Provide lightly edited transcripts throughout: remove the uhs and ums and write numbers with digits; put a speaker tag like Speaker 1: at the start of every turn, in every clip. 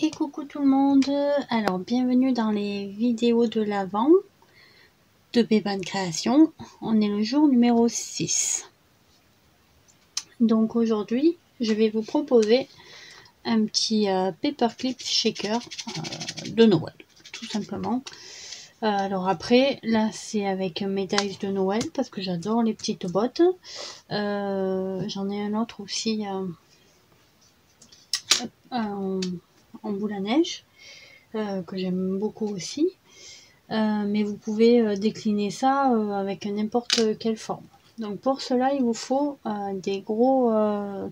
Speaker 1: Et coucou tout le monde, alors bienvenue dans les vidéos de l'Avent de Béban Création. On est le jour numéro 6. Donc aujourd'hui, je vais vous proposer un petit paperclip shaker de Noël, tout simplement. Alors après, là c'est avec mes dies de Noël parce que j'adore les petites bottes. J'en ai un autre aussi en boule à neige. Que j'aime beaucoup aussi, mais vous pouvez décliner ça avec n'importe quelle forme. Donc pour cela il vous faut des gros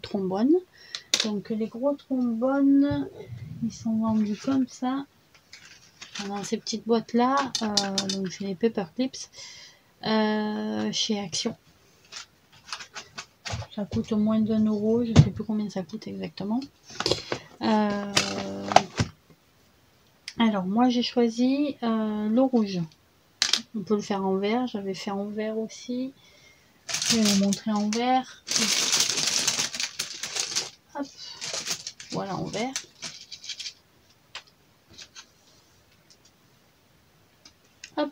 Speaker 1: trombones. Donc les gros trombones ils sont vendus comme ça dans ces petites boîtes là, donc c'est les paperclips chez Action. Ça coûte moins d'1 €, je sais plus combien ça coûte exactement. Alors moi j'ai choisi le rouge. On peut le faire en vert, j'avais fait en vert aussi. Je vais vous montrer en vert. Hop. Voilà en vert. Hop.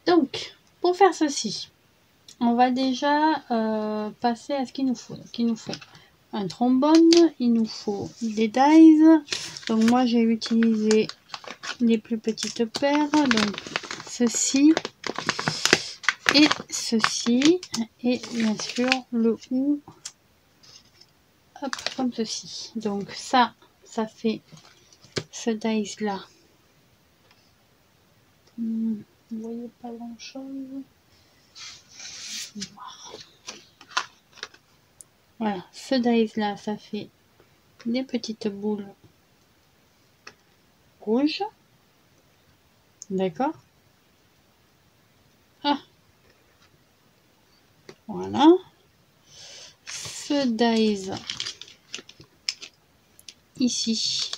Speaker 1: Donc pour faire ceci, on va déjà passer à ce qu'il nous faut. Donc, il nous faut un trombone, il nous faut des dies. Donc moi j'ai utilisé les plus petites paires, donc ceci et ceci, et bien sûr le ou, hop, comme ceci. Donc ça fait ce dies là. Vous voyez pas grand chose. Voilà, ce dies là, ça fait des petites boules rouges. D'accord. Ah, voilà. Ce dies ici,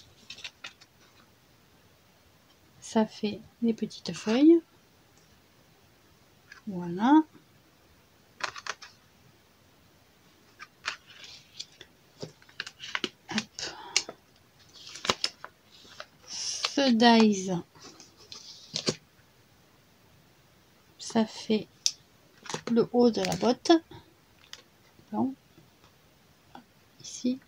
Speaker 1: ça fait des petites feuilles. Voilà. Hop. Ce dies, ça fait le haut de la botte. Donc, ici.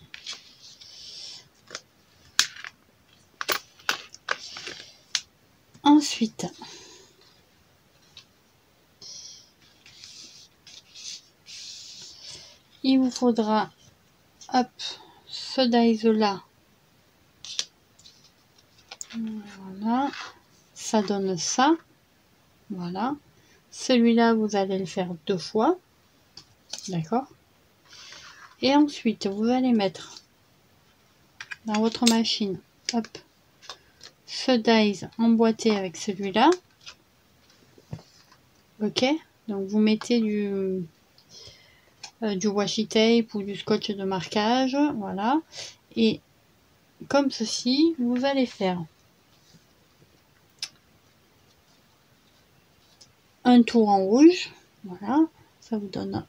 Speaker 1: Ensuite, il vous faudra, hop, ce dies là. Voilà, ça donne ça. Voilà. Celui-là, vous allez le faire 2 fois. D'accord. Et ensuite, vous allez mettre dans votre machine, hop, ce dies emboîté avec celui-là. Ok. Donc, vous mettez du washi tape ou du scotch de marquage. Voilà. Et comme ceci, vous allez faire un tour en rouge. Voilà. Ça vous donne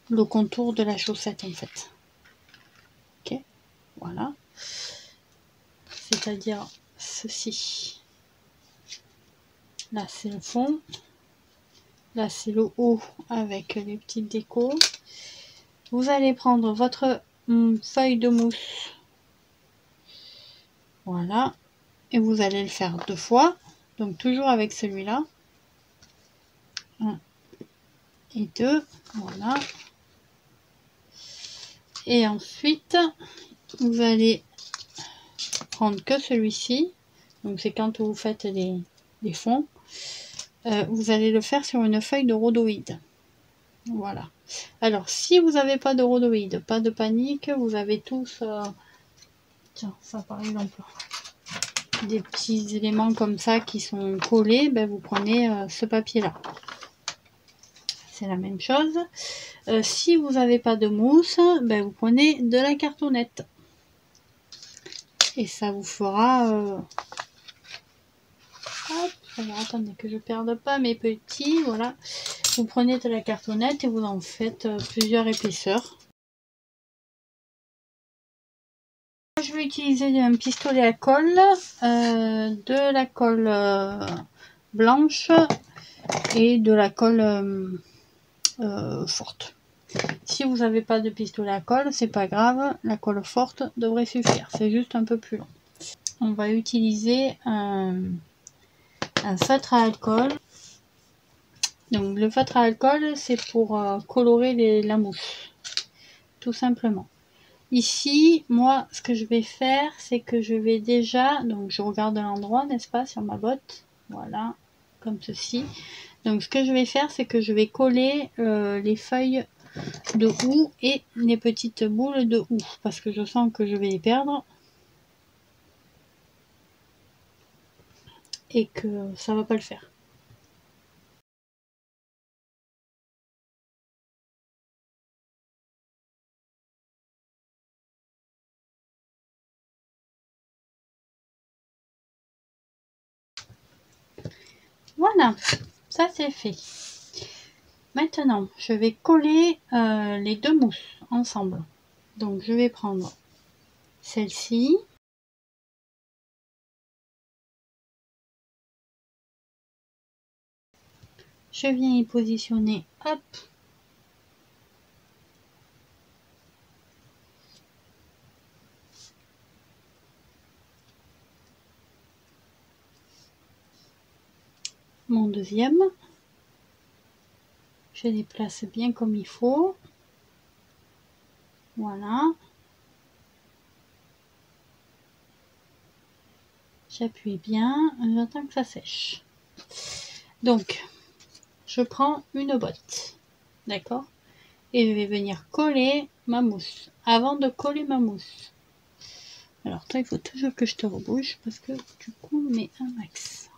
Speaker 1: le contour de la chaussette en fait. Ok. Voilà. C'est-à-dire ceci. Là c'est le fond, là c'est le haut avec les petites décos. Vous allez prendre votre feuille de mousse, voilà, et vous allez le faire 2 fois, donc toujours avec celui-là, 1 et 2, voilà, et ensuite vous allez prendre que celui-ci, donc c'est quand vous faites les fonds. Vous allez le faire sur une feuille de rhodoïde. Voilà. Alors, si vous n'avez pas de rhodoïde, pas de panique, vous avez tous... tiens, ça par exemple, des petits éléments comme ça qui sont collés, ben, vous prenez ce papier-là. C'est la même chose. Si vous n'avez pas de mousse, ben, vous prenez de la cartonnette. Et ça vous fera... Hop, alors attendez que je perde pas mes petits, voilà. Vous prenez de la cartonnette et vous en faites plusieurs épaisseurs. Je vais utiliser un pistolet à colle, de la colle blanche et de la colle forte. Si vous n'avez pas de pistolet à colle, c'est pas grave, la colle forte devrait suffire, c'est juste un peu plus long. On va utiliser un feutre à alcool. Donc le feutre à alcool, c'est pour colorer la mousse, tout simplement. Ici, moi, ce que je vais faire, c'est que je vais déjà, donc je regarde l'endroit, n'est-ce pas, sur ma botte, voilà, comme ceci. Donc ce que je vais faire, c'est que je vais coller les feuilles de houx et les petites boules de houx, parce que je sens que je vais les perdre et que ça va pas le faire. Voilà, ça c'est fait. Maintenant, je vais coller les deux mousses ensemble. Donc je vais prendre celle-ci. Je viens y positionner, hop, mon deuxième. Je les place bien comme il faut. Voilà. J'appuie bien, j'attends que ça sèche. Donc, je prends une botte, d'accord? Et je vais venir coller ma mousse. Avant de coller ma mousse. Alors toi, il faut toujours que je te rebouche parce que du coup, on met un max.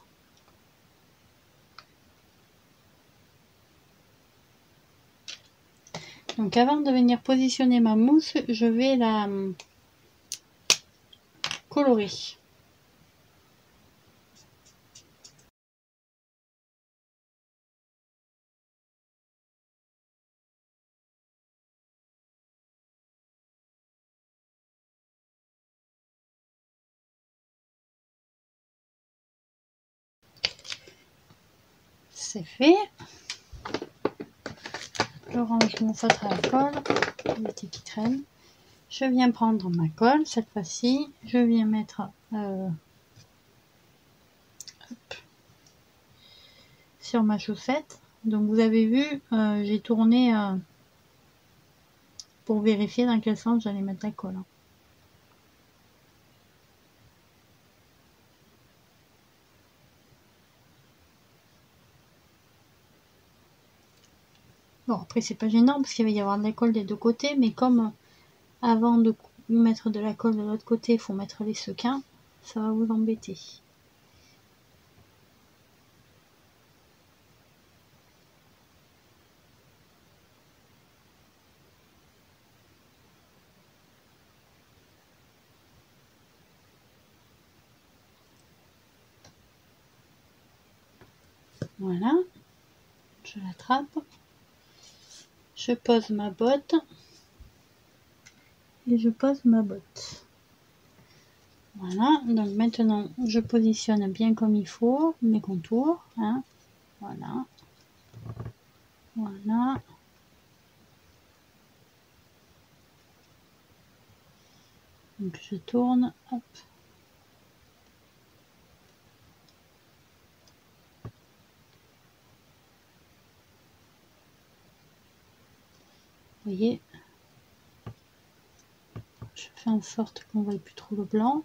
Speaker 1: Donc avant de venir positionner ma mousse, je vais la colorer. C'est fait. Je range mon feutre à alcool, éviter qu'il traîne. Je viens prendre ma colle, cette fois-ci, je viens mettre sur ma chaussette. Donc vous avez vu, j'ai tourné pour vérifier dans quel sens j'allais mettre la colle. Bon, après c'est pas gênant parce qu'il va y avoir de la colle des deux côtés, mais comme avant de mettre de la colle de l'autre côté, il faut mettre les sequins, ça va vous embêter. Voilà, je l'attrape, je pose ma botte et je pose ma botte. Voilà, donc maintenant je positionne bien comme il faut mes contours, hein. Voilà, voilà. Donc je tourne, hop. Vous voyez, je fais en sorte qu'on ne voit plus trop le blanc.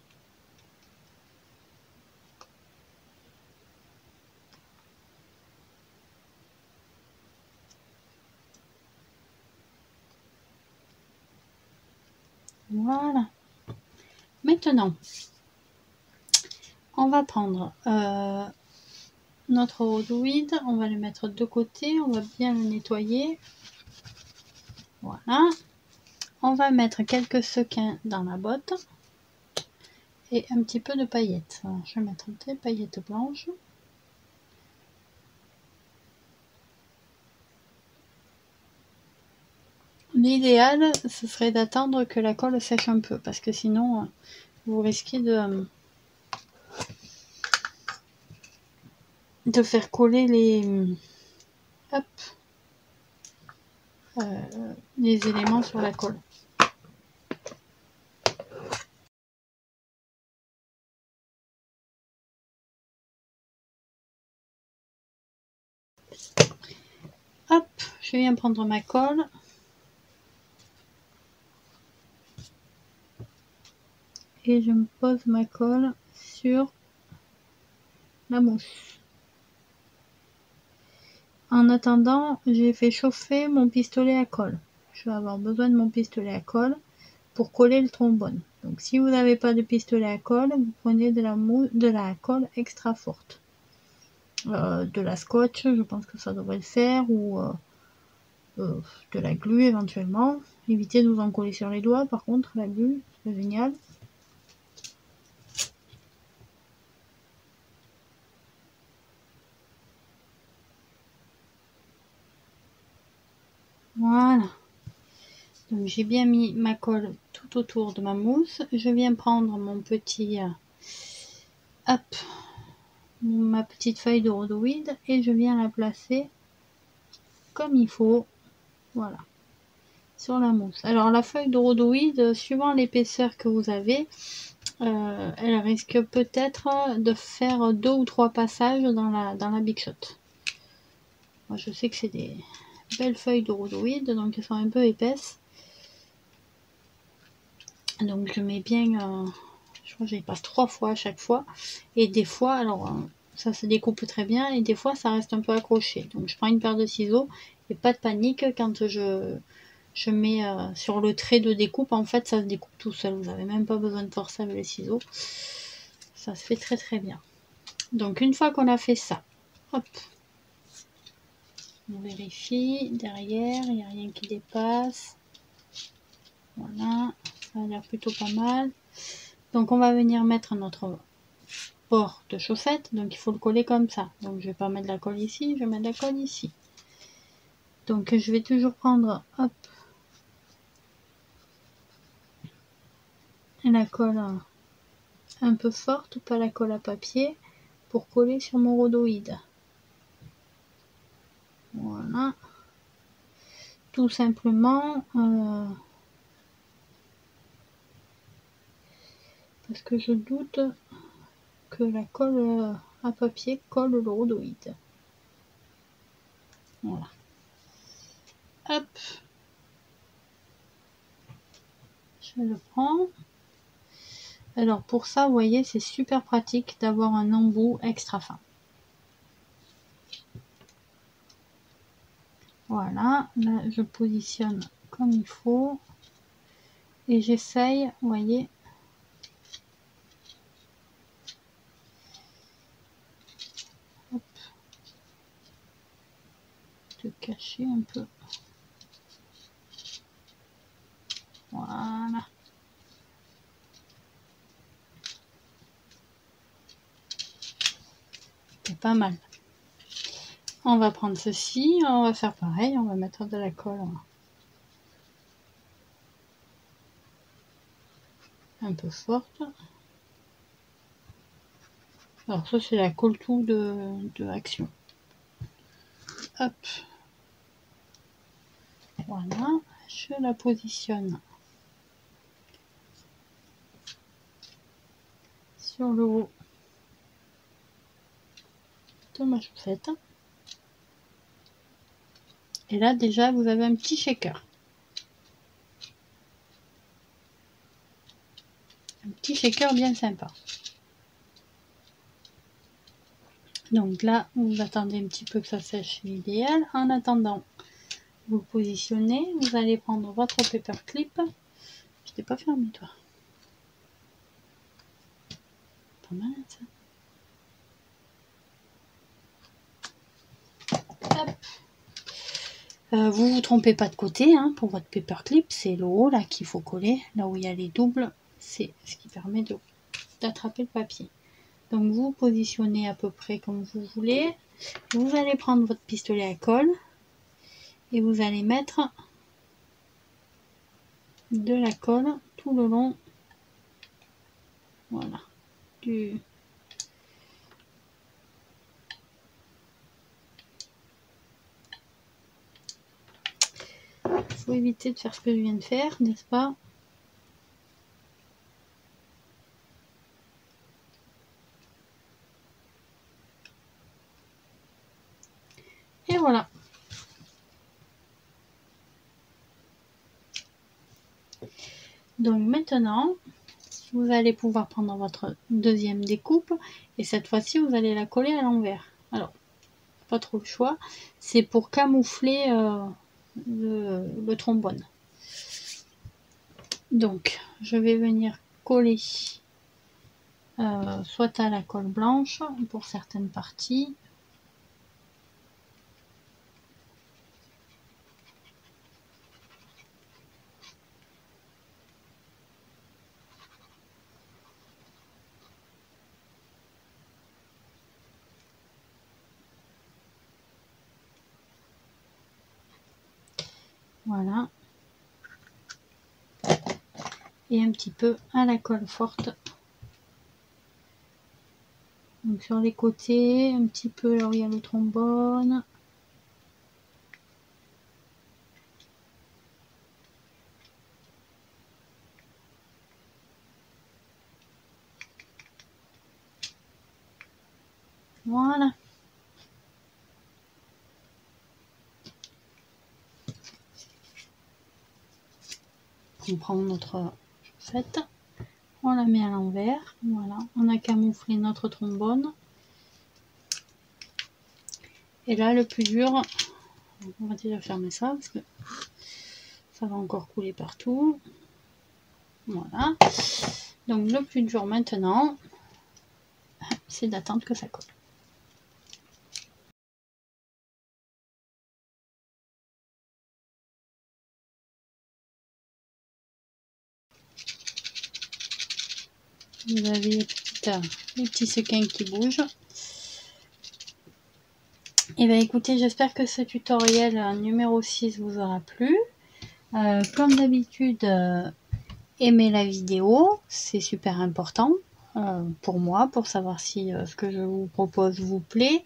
Speaker 1: Voilà. Maintenant, on va prendre notre rhodoïde, on va le mettre de côté, on va bien le nettoyer. Voilà. On va mettre quelques sequins dans la botte et un petit peu de paillettes. Alors, je vais mettre des paillettes blanches. l'idéal, ce serait d'attendre que la colle sèche un peu, parce que sinon, vous risquez de faire coller hop, les éléments sur la colle. Hop, je viens prendre ma colle. Et je me pose ma colle sur la mousse. En attendant, j'ai fait chauffer mon pistolet à colle. Je vais avoir besoin de mon pistolet à colle pour coller le trombone. Donc si vous n'avez pas de pistolet à colle, vous prenez de la colle extra forte. De la scotch, je pense que ça devrait le faire, ou de la glu éventuellement. Évitez de vous en coller sur les doigts, par contre, la glu, c'est génial. Voilà. Donc j'ai bien mis ma colle tout autour de ma mousse. Je viens prendre mon petit hop, ma petite feuille de rhodoïde et je viens la placer comme il faut, voilà, sur la mousse. Alors la feuille de rhodoïde, suivant l'épaisseur que vous avez, elle risque peut-être de faire 2 ou 3 passages dans la Big Shot. Moi je sais que c'est des belles feuilles de rhodoïde, donc elles sont un peu épaisses. Donc je mets bien, je crois que je les passe 3 fois à chaque fois. Et des fois, alors ça se découpe très bien et des fois ça reste un peu accroché. Donc je prends une paire de ciseaux et pas de panique quand je mets sur le trait de découpe. En fait ça se découpe tout seul, vous n'avez même pas besoin de forcer avec les ciseaux. Ça se fait très très bien. Donc une fois qu'on a fait ça, hop, on vérifie derrière, il n'y a rien qui dépasse. Voilà, ça a l'air plutôt pas mal. Donc on va venir mettre notre bord de chaussette, donc il faut le coller comme ça. Donc je vais pas mettre la colle ici, je vais mettre la colle ici. Donc je vais toujours prendre, hop, la colle un peu forte, pas la colle à papier, pour coller sur mon rhodoïde. Voilà. Tout simplement, parce que je doute que la colle à papier colle le rhodoïde. Voilà. Hop. Je le prends. Alors pour ça, vous voyez, c'est super pratique d'avoir un embout extra fin. Voilà, là je positionne comme il faut. Et j'essaye, vous voyez, hop, de cacher un peu. Voilà. C'est pas mal. On va prendre ceci, on va faire pareil, on va mettre de la colle un peu forte. Alors ça c'est la colle tout de Action. Hop. Voilà, je la positionne sur le haut de ma chaussette. Et là déjà vous avez un petit shaker. Un petit shaker bien sympa. Donc là, vous attendez un petit peu que ça sèche, l'idéal. En attendant, vous positionnez, vous allez prendre votre paperclip. Je t'ai pas fermé toi. Pas mal ça. Hop. Vous vous trompez pas de côté hein, pour votre paperclip, c'est le haut là qu'il faut coller, là où il y a les doubles, c'est ce qui permet d'attraper le papier. Donc vous positionnez à peu près comme vous voulez. Vous allez prendre votre pistolet à colle et vous allez mettre de la colle tout le long, voilà, du... Il faut éviter de faire ce que je viens de faire, n'est-ce pas? Et voilà. Donc maintenant, vous allez pouvoir prendre votre deuxième découpe et cette fois-ci, vous allez la coller à l'envers. Alors, pas trop le choix, c'est pour camoufler le trombone. Donc, je vais venir coller soit à la colle blanche pour certaines parties. Voilà. Et un petit peu à la colle forte. Donc sur les côtés, un petit peu là où il y a le trombone. Voilà. On prend notre chaussette, on la met à l'envers. Voilà, on a camouflé notre trombone. Et là, le plus dur, on va déjà fermer ça parce que ça va encore couler partout. Voilà. Donc le plus dur maintenant, c'est d'attendre que ça colle. Vous avez les petits sequins qui bougent. Et bien écoutez, j'espère que ce tutoriel numéro 6 vous aura plu. Comme d'habitude, aimez la vidéo, c'est super important pour moi, pour savoir si ce que je vous propose vous plaît,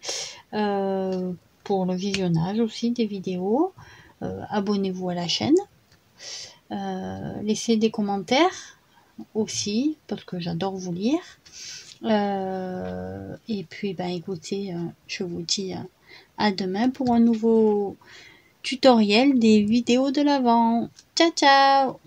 Speaker 1: pour le visionnage aussi des vidéos. Abonnez-vous à la chaîne, laissez des commentaires aussi, parce que j'adore vous lire. Et puis, ben, écoutez, je vous dis à demain pour un nouveau tutoriel des vidéos de l'Avent. Ciao, ciao!